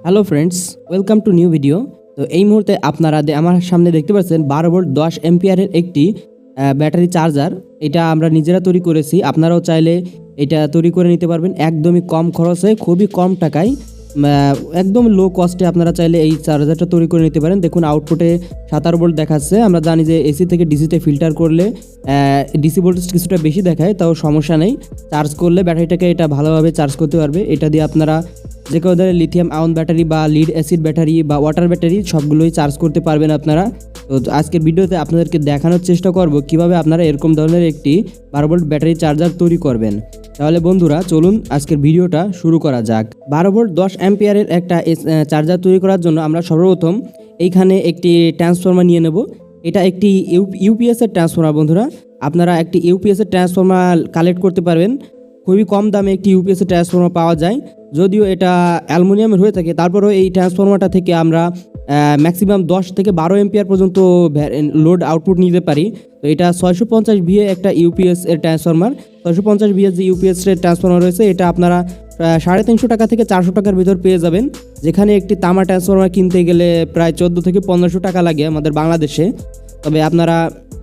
Hello friends, welcome to new video. তো এই মুহূর্তে আপনারা আমার সামনে দেখতে পাচ্ছেন 12 ভোল্ট 10 এম্পিয়ারের একটি ব্যাটারি চার্জার। এটা আমরা নিজেরা তৈরি করেছি। আপনারাও চাইলে এটা তৈরি করে নিতে পারবেন একদমই কম খরচে, খুবই কম টাকায়, একদম লো কস্টে আপনারা চাইলে এই চার্জারটা তৈরি করে নিতে পারেন। দেখুন আউটপুটে 17 ভোল্ট দেখাচ্ছে। আমরা জানি যে এসি থেকে ডিসিতে ফিল্টার করলে ডিসি ভোল্টেজ কিছুটা বেশি দেখায়, তাও সমস্যা নেই। চার্জ করলে ব্যাটারিটাকে এটা ভালোভাবে চার্জ করতে পারবে। এটা দিয়ে আপনারা যে কোনো ধরনের লিথিয়াম আয়ন ব্যাটারি বা লিড অ্যাসিড ব্যাটারি বা ওয়াটার ব্যাটারি সবগুলোই চার্জ করতে পারবেন আপনারা। তো আজকের ভিডিওতে আপনাদেরকে দেখানোর চেষ্টা করব কিভাবে আপনারা এরকম ধরনের একটি 12 ভোল্ট ব্যাটারি চার্জার তৈরি করবেন। তাহলে বন্ধুরা চলুন আজকের ভিডিওটা শুরু করা যাক। 12 ভোল্ট 10 অ্যাম্পিয়ারের একটা চার্জার তৈরি করার জন্য আমরা সর্বপ্রথম এইখানে একটি ট্রান্সফর্মার নিয়ে নেব। এটা একটি ইউপিএসের ট্রান্সফর্মার। বন্ধুরা আপনারা একটি ইউপিএসের ট্রান্সফর্মার কালেক্ট করতে পারবেন। খুবই কম দামে একটি ইউপিএসের ট্রান্সফর্মার পাওয়া যায়। যদিও এটা অ্যালুমিনিয়ামের হয়ে থাকে, তারপরেও এই ট্রান্সফর্মারটা থেকে আমরা ম্যাক্সিমাম 10 থেকে 12 এম্পিয়ার পর্যন্ত লোড আউটপুট নিতে পারি। তো এটা 650 ভিএ একটা ইউপিএস এর ট্রান্সফর্মার। 650 ভিএ যে ইউপিএস এর ট্রান্সফর্মার রয়েছে এটা আপনারা 350 টাকা থেকে 400 টাকার ভিতর পেয়ে যাবেন। যেখানে একটি তামা ট্রান্সফর্মার কিনতে গেলে প্রায় 14 থেকে 1500 টাকা লাগে আমাদের বাংলাদেশে। তবে আপনারা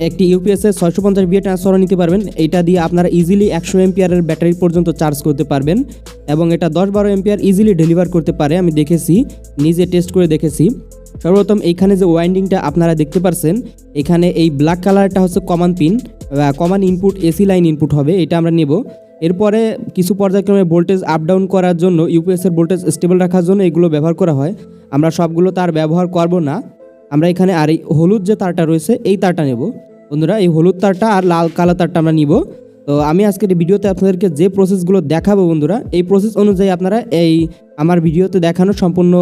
একটি ইউপিএসের 650 ভিএ ট্রান্সফর্মার নিতে পারবেন। এইটা দিয়ে আপনারা ইজিলি 100 এম্পিয়ারের ব্যাটারি পর্যন্ত চার্জ করতে পারবেন এবং এটা 10-12 এম্পিয়ার ইজিলি ডেলিভার করতে পারে। আমি দেখেছি, নিজে টেস্ট করে দেখেছি। সর্বপ্রথম এইখানে যে ওয়াইন্ডিংটা আপনারা দেখতে পাচ্ছেন, এখানে এই ব্ল্যাক কালারটা হচ্ছে common pin, common input, AC line input হবে। এটা আমরা নেব। এরপরে কিছু পর্যায়ক্রমে ভোল্টেজ আপ ডাউন করার জন্য, ইউপিএসের ভোল্টেজ স্টেবল রাখার জন্য এগুলো ব্যবহার করা হয়। আমরা সবগুলো তার ব্যবহার করব না। আমরা এখানে আর এই হলুদ যে তারটা রয়েছে এই তারটা নেব। বন্ধুরা এই হলুদ তারটা আর লাল কালো তারটা আমরা নিব। তো আমি আজকের এই ভিডিওতে আপনাদেরকে যে প্রসেসগুলো দেখাবো বন্ধুরা, এই প্রসেস অনুযায়ী আপনারা এই আমার ভিডিওতে দেখানো সম্পূর্ণ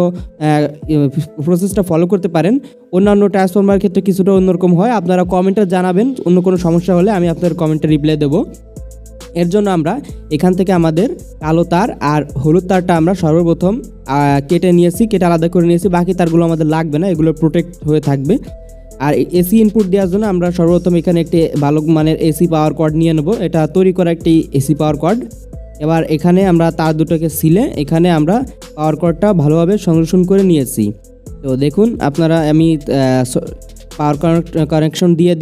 প্রসেসটা ফলো করতে পারেন। অন্যান্য ট্রান্সফর্মার ক্ষেত্রে কিছুটা অন্যরকম হয়। আপনারা কমেন্টে জানাবেন অন্য কোনো সমস্যা হলে, আমি আপনাদের কমেন্টে রিপ্লাই দেবো। এর জন্য আমরা এখান থেকে আমাদের কালো তার আর হলুদ তারটা আমরা সর্বপ্রথম কেটে নিয়েছি, কেটে আলাদা করে নিয়েছি। বাকি তারগুলো আমাদের লাগবে না, এগুলো প্রোটেক্ট হয়ে থাকবে। আর এসি ইনপুট দেওয়ার জন্য আমরা সর্বপ্রথম এখানে একটি ভালো মানের এসি পাওয়ার কর্ড নিয়ে নেব। এটা তৈরি করা একটি এসি পাওয়ার কর্ড। এবার এখানে আমরা তার দুটোকে সিলে এখানে আমরা পাওয়ার কর্ডটা ভালোভাবে সংরক্ষণ করে নিয়েছি। তো দেখুন আপনারা, আমি পাওয়ার কানেকশন দিয়ে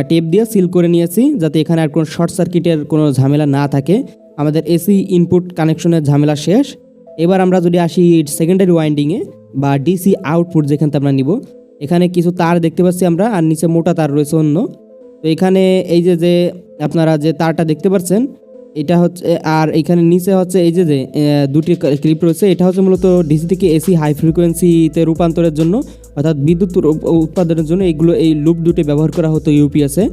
টেপ দিয়ে সিল করে নিয়েছি, যাতে এখানে আর কোনো শর্ট সার্কিটের কোনো ঝামেলা না থাকে। আমাদের এসি ইনপুট কানেকশনের ঝামেলা শেষ। এবার আমরা যদি আসি সেকেন্ডারি ওয়াইন্ডিংয়ে বা ডিসি আউটপুট যেখান থেকে আমরা নিব, এখানে কিছু তার দেখতে পাচ্ছি আমরা, আর নিচে মোটা তার রয়েছে অন্য। তো এখানে এই যে আপনারা যে তারটা দেখতে পাচ্ছেন এটা হচ্ছে, আর এখানে নিচে হচ্ছে এই যে দুটি ক্লিপ রয়েছে। এটা হচ্ছে মূলত ডিসি থেকে এসি হাই ফ্রিকোয়েন্সিতে রূপান্তরের জন্য, অর্থাৎ বিদ্যুৎ উৎপাদনের জন্য এই লুপ দুটি ব্যবহার করা হতো ইউপিএসে।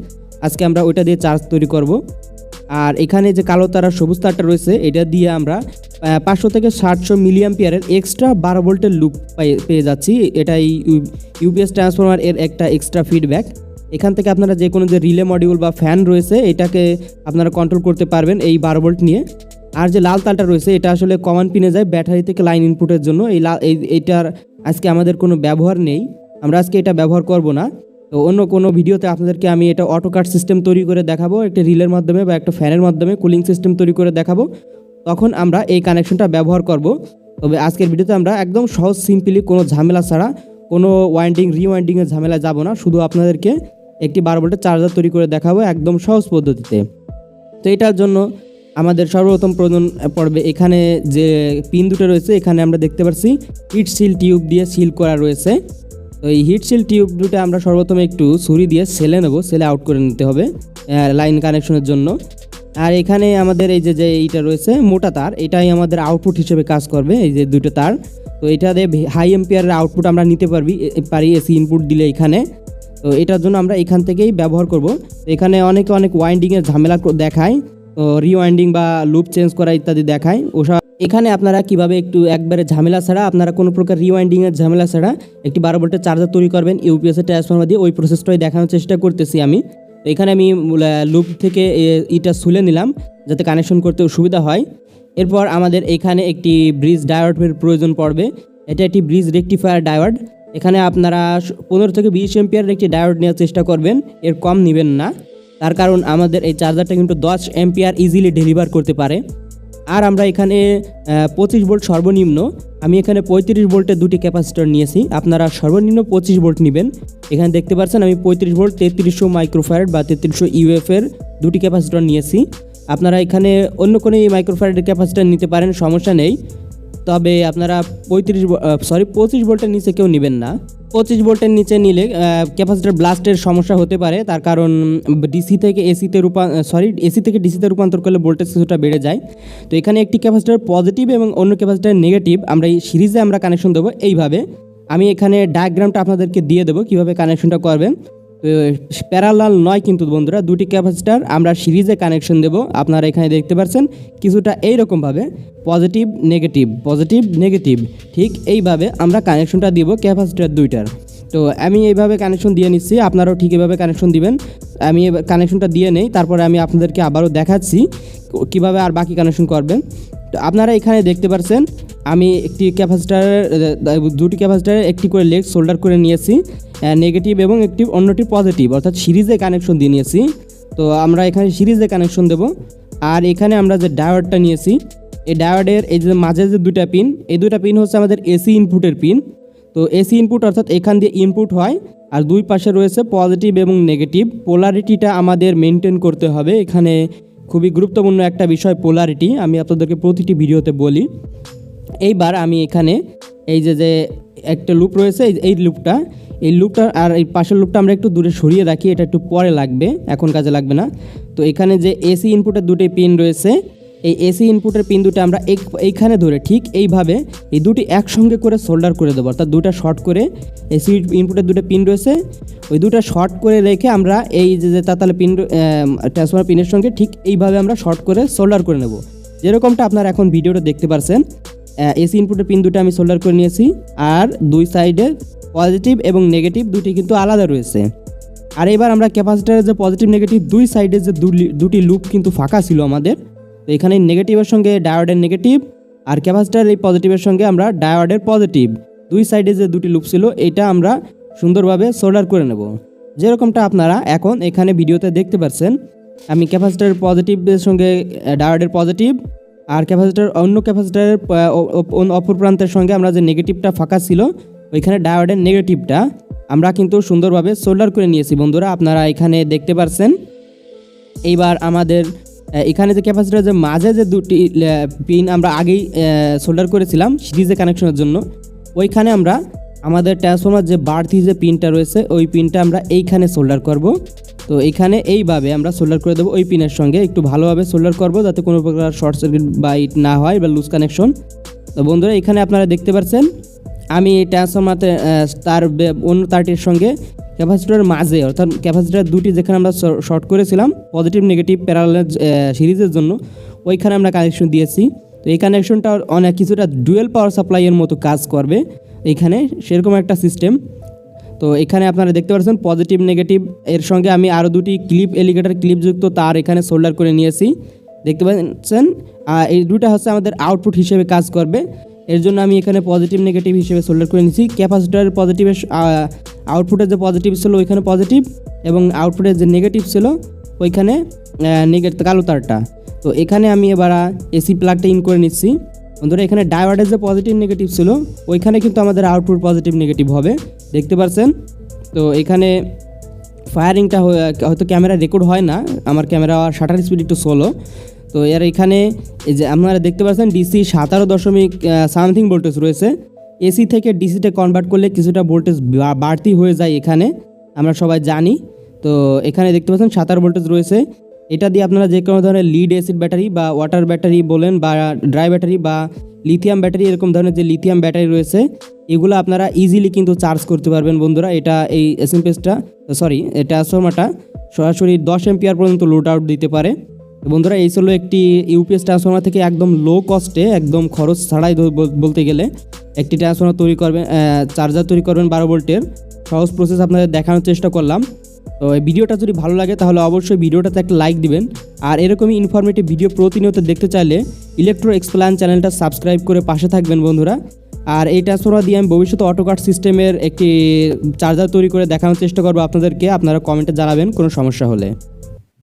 আজকে আমরা ওইটা দিয়ে চার্জ তৈরি করব। আর এখানে যে কালো তার আর সবুজ তারটা রয়েছে এটা দিয়ে আমরা 500 থেকে 700 মিলিঅ্যাম্পিয়ারের এক্সট্রা 12 ভোল্টের লুপ পেয়ে যাচ্ছি। এটাই ইউপিএস ট্রান্সফর্মার এর একটা এক্সট্রা ফিডব্যাক। এখান থেকে আপনারা যে কোনো যে রিলে মডিউল বা ফ্যান রয়েছে এটাকে আপনারা কন্ট্রোল করতে পারবেন এই 12 ভোল্ট নিয়ে। আর যে লাল তারটা রয়েছে এটা আসলে কমন পিনে যায় ব্যাটারি থেকে লাইন ইনপুটের জন্য। এইটার আজকে আমাদের কোনো ব্যবহার নেই, আমরা আজকে এটা ব্যবহার করব না। তো অন্য কোনো ভিডিওতে আপনাদেরকে আমি এটা অটো কাট সিস্টেম তৈরি করে দেখাবো, একটা রিলের মাধ্যমে বা একটা ফ্যানের মাধ্যমে কুলিং সিস্টেম তৈরি করে দেখাবো, তখন আমরা এই কানেকশনটা ব্যবহার করব। তবে আজকের ভিডিওতে আমরা একদম সহজ সিম্পলি, কোনো ঝামেলা ছাড়া, কোনো রিওয়াইন্ডিংয়ের ঝামেলা যাব না, শুধু আপনাদেরকে একটি 12 ভোল্টের চার্জার তৈরি করে দেখাবো একদম সহজ পদ্ধতিতে। তো এটার জন্য আমাদের সর্বপ্রথম প্রয়োজন পড়বে এখানে যে পিন দুটো রয়েছে, এখানে আমরা দেখতে পাচ্ছি হিট সিল টিউব দিয়ে সিল করা রয়েছে। তো এই হিট সিল টিউব দুটো আমরা সর্বপ্রথম একটু ছুরি দিয়ে সেলে নেব, সেলে আউট করে নিতে হবে লাইন কানেকশনের জন্য। আর এখানে আমাদের এই যে এইটা রয়েছে মোটা তার, এটাই আমাদের আউটপুট হিসেবে কাজ করবে, এই যে দুটো তার। তো এটা দিয়ে হাই এম্পিয়ারের আউটপুট আমরা নিতে পারি এসি ইনপুট দিলে এখানে। তো এটার জন্য আমরা এখান থেকেই ব্যবহার করব। এখানে অনেক ঝামেলা দেখায়, তো রিওয়াইন্ডিং বা লুপ চেঞ্জ করা ইত্যাদি দেখায়। ওসব এখানে আপনারা কিভাবে একবারে ঝামেলা ছাড়া, আপনারা কোনো প্রকার রিওয়াইন্ডিংয়ের ঝামেলা ছাড়া একটি 12 ভোল্টের চার্জার তৈরি করবেন ইউপিএসের ট্রান্সফর্মার দিয়ে, ওই প্রসেসটাই দেখানোর চেষ্টা করতেছি আমি। এখানে আমি লুপ থেকে এটা খুলে নিলাম যাতে কানেকশন করতে সুবিধা হয়। এরপর আমাদের এখানে একটি ব্রিজ ডায়োডের প্রয়োজন পড়বে। এটা একটি ব্রিজ রেকটিফায়ার ডায়োড। এখানে আপনারা 15 থেকে 20 এম্পিয়ারের একটি ডায়োড নেওয়ার চেষ্টা করবেন, এর কম নেবেন না। তার কারণ আমাদের এই চার্জারটা কিন্তু 10 এম্পিয়ার ইজিলি ডেলিভার করতে পারে। আর আমরা এখানে 25 ভোল্ট সর্বনিম্ন, আমি এখানে 35 ভোল্টের দুটি ক্যাপাসিটর নিয়েছি, আপনারা সর্বনিম্ন 25 ভোল্ট নেবেন। এখানে দেখতে পাচ্ছেন আমি 35 ভোল্ট 3300 মাইক্রোফ্যারাড বা 3300 ইউএফ এর দুটি ক্যাপাসিটর নিয়েছি। আপনারা এখানে অন্য কোনো মাইক্রোফ্যারাডের ক্যাপাসিটর নিতে পারেন, সমস্যা নেই। তবে আপনারা 25 ভোল্টের নিচে কেউ নেবেন না। 25 ভোল্টের নিচে নিলে ক্যাপাসিটর ব্লাস্টের সমস্যা হতে পারে, তার কারণ এসি থেকে ডিসিতে রূপান্তর করলে ভোল্টেজ কিছুটা বেড়ে যায়। তো এখানে একটি ক্যাপাসিটর পজিটিভ এবং অন্য ক্যাপাসিটর নেগেটিভ, আমরা এই সিরিজে আমরা কানেকশন দেবো এইভাবে। আমি এখানে ডায়াগ্রামটা আপনাদেরকে দিয়ে দেবো কীভাবে কানেকশনটা করবেন। তো প্যারালাল নয় কিন্তু বন্ধুরা, দুটি ক্যাপাসিটর আমরা সিরিজে কানেকশন দেব। আপনারা এখানে দেখতে পাচ্ছেন কিছুটা এইরকমভাবে পজিটিভ নেগেটিভ ঠিক এইভাবে আমরা কানেকশনটা দিব ক্যাপাসিটর দুইটার। তো আমি এইভাবে কানেকশন দিয়ে নিচ্ছি, আপনারাও ঠিক এইভাবে কানেকশন দিবেন। আমি কানেকশনটা দিয়ে নেই, তারপরে আমি আপনাদেরকে আবারও দেখাচ্ছি কিভাবে আর বাকি কানেকশন করবেন। তো আপনারা এখানে দেখতে পাচ্ছেন আমি দুটি ক্যাপাসিটারের একটি করে লেগ সোল্ডার করে নিয়েছি, নেগেটিভ এবং একটি অন্যটি পজিটিভ, অর্থাৎ সিরিজে কানেকশন দিয়ে নিয়েছি। তো আমরা এখানে সিরিজে কানেকশন দেব। আর এখানে আমরা যে ডায়োডটা নিয়েছি, এই ডায়োডের এই যে মাঝে যে দুটা পিন, এই দুটা পিন হচ্ছে আমাদের এসি ইনপুটের পিন। তো এসি ইনপুট অর্থাৎ এখান দিয়ে ইনপুট হয়, আর দুই পাশে রয়েছে পজিটিভ এবং নেগেটিভ। পোলারিটিটা আমাদের মেনটেন করতে হবে, এখানে খুবই গুরুত্বপূর্ণ একটা বিষয় পোলারিটি, আমি আপনাদেরকে প্রতিটি ভিডিওতে বলি। এইবার আমি এখানে এই যে একটা লুপ রয়েছে, এই লুপটা আর এই পাশের লুপটা আমরা একটু দূরে সরিয়ে রাখি, এটা একটু পরে লাগবে, এখন কাজে লাগবে না। তো এখানে যে এসি ইনপুটের দুটি পিন রয়েছে, এই এসি ইনপুটের পিন দুটো আমরা এইখানে ধরে ঠিক এইভাবে এই দুটি একসঙ্গে করে সোল্ডার করে দেবো, অর্থাৎ দুটা শর্ট করে এসি ইনপুটের দুটো পিন রয়েছে ওই দুটা শর্ট করে রেখে আমরা এই যে তাতালে পিন ট্রান্সফরমার পিনের সঙ্গে ঠিক এইভাবে আমরা শর্ট করে সোল্ডার করে নেব, যেরকমটা আপনারা এখন ভিডিওটা দেখতে পাচ্ছেন। এসি ইনপুটের পিন দুটো আমি সোল্ডার করে নিয়েছি, আর দুই সাইডে পজিটিভ এবং নেগেটিভ দুটি কিন্তু আলাদা রয়েছে। আর এবার আমরা ক্যাপাসিটারের যে পজিটিভ নেগেটিভ দুই সাইডে যে দুটি লুপ কিন্তু ফাঁকা ছিল আমাদের, তো এখানে নেগেটিভের সঙ্গে ডায়োডের নেগেটিভ আর ক্যাপাসিটার এই পজিটিভের সঙ্গে আমরা ডায়োডের পজিটিভ, দুই সাইডে যে দুটি লুপ ছিল এটা আমরা সুন্দরভাবে সোল্ডার করে নেব, যেরকমটা আপনারা এখন এখানে ভিডিওতে দেখতে পাচ্ছেন। আমি ক্যাপাসিটারের পজিটিভের সঙ্গে ডায়োডের পজিটিভ আর অন্য ক্যাপাসিটারের অপর প্রান্তের সঙ্গে আমরা যে নেগেটিভটা ফাঁকা ছিল ওইখানে ডায়োডের নেগেটিভটা আমরা কিন্তু সুন্দরভাবে সোল্ডার করে নিয়েছি বন্ধুরা, আপনারা এখানে দেখতে পাচ্ছেন। এইবার আমাদের এখানে যে ক্যাপাসিটার যে মাঝে যে দুটি পিন আমরা আগেই সোল্ডার করেছিলাম সিরিজে কানেকশনের জন্য, ওইখানে আমরা আমাদের ট্রান্সফরমার যে বাড়তি যে পিনটা রয়েছে ওই পিনটা আমরা এইখানে সোল্ডার করব। তো এইখানে এইভাবে আমরা সোল্ডার করে দেবো, ওই পিনের সঙ্গে একটু ভালোভাবে সোল্ডার করব যাতে কোনো প্রকার শর্ট সার্কিট বা ইট না হয় বা লুজ কানেকশন। তো বন্ধুরা এখানে আপনারা দেখতে পাচ্ছেন আমি ট্রান্সফরমারতে তার অন্য তারটির সঙ্গে ক্যাপাসিটরের মাঝে, অর্থাৎ ক্যাপাসিটার দুটি যেখানে আমরা শর্ট করেছিলাম পজিটিভ নেগেটিভ প্যারালাল সিরিজের জন্য ওইখানে আমরা কানেকশন দিয়েছি। তো এই কানেকশনটা অনেক কিছুটা ডুয়েল পাওয়ার সাপ্লাইয়ের মতো কাজ করবে এইখানে, সেরকম একটা সিস্টেম। তো এখানে আপনারা দেখতে পাচ্ছেন পজিটিভ নেগেটিভ এর সঙ্গে আমি আরও দুটি এলিগেটর ক্লিপযুক্ত তার এখানে সোল্ডার করে নিয়েছি, দেখতে পাচ্ছেন। এই দুটা হচ্ছে আমাদের আউটপুট হিসেবে কাজ করবে, এর জন্য আমি এখানে পজিটিভ নেগেটিভ হিসেবে সোল্ডার করে নিয়েছি। ক্যাপাসিটরের পজিটিভের আউটপুটের যে পজিটিভ ছিল ওইখানে পজিটিভ এবং আউটপুটের যে নেগেটিভ ছিল ওইখানে কালো তারটা। তো এখানে আমি এবার এসি প্লাগটা ইন করে নিচ্ছি বন্ধুরা। এখানে ডায়োডের যে পজিটিভ নেগেটিভ ছিল ওইখানে কিন্তু আমাদের আউটপুট পজিটিভ নেগেটিভ হবে, দেখতে পাচ্ছেন। তো এখানে ফায়ারিংটা হয়তো ক্যামেরা রেকর্ড হয় না, আমার ক্যামেরা শাটার স্পিড একটু স্লো। তো এর এখানে এই যে আপনারা দেখতে পাচ্ছেন ডিসি 17.something ভোল্টেজ রয়েছে, এসি থেকে ডিসিতে কনভার্ট করলে কিছুটা ভোল্টেজ বাড়তি হয়ে যায় এখানে, আমরা সবাই জানি। তো এখানে দেখতে পাচ্ছেন 17 ভোল্টেজ রয়েছে। এটা দিয়ে আপনারা যে কোনো ধরনের লিড অ্যাসিড ব্যাটারি বা ওয়াটার ব্যাটারি বলেন বা ড্রাই ব্যাটারি বা লিথিয়াম ব্যাটারি, এরকম ধরনের যে লিথিয়াম ব্যাটারি রয়েছে এগুলো আপনারা ইজিলি কিন্তু চার্জ করতে পারবেন বন্ধুরা। এটা এই ট্রান্সফরমারটা সরাসরি 10 এম্পিয়ার পর্যন্ত লোড আউট দিতে পারে বন্ধুরা। এই ছিল একটি ইউপিএস ট্রান্সফরমার থেকে একদম লো কস্টে, একদম খরচ ছাড়াই বলতে গেলে একটি ট্রান্সফরমার তৈরি করবেন, চার্জার তৈরি করবেন 12 ভোল্টের। সহজ প্রসেস আপনাদের দেখানোর চেষ্টা করলাম। তো এই ভিডিওটা যদি ভালো লাগে তাহলে অবশ্যই ভিডিওটাতে একটা লাইক দিবেন, আর এরকমই ইনফরমেটিভ ভিডিও প্রতিনিয়ত দেখতে চাইলে ইলেকট্রো এক্সপ্লান চ্যানেলটা সাবস্ক্রাইব করে পাশে থাকবেন বন্ধুরা। আর এই ট্রান্সফরমার দিয়ে আমি ভবিষ্যতে অটোকাট সিস্টেমের একটি চার্জার তৈরি করে দেখানোর চেষ্টা করবো আপনাদেরকে, আপনারা কমেন্টে জানাবেন কোনো সমস্যা হলে।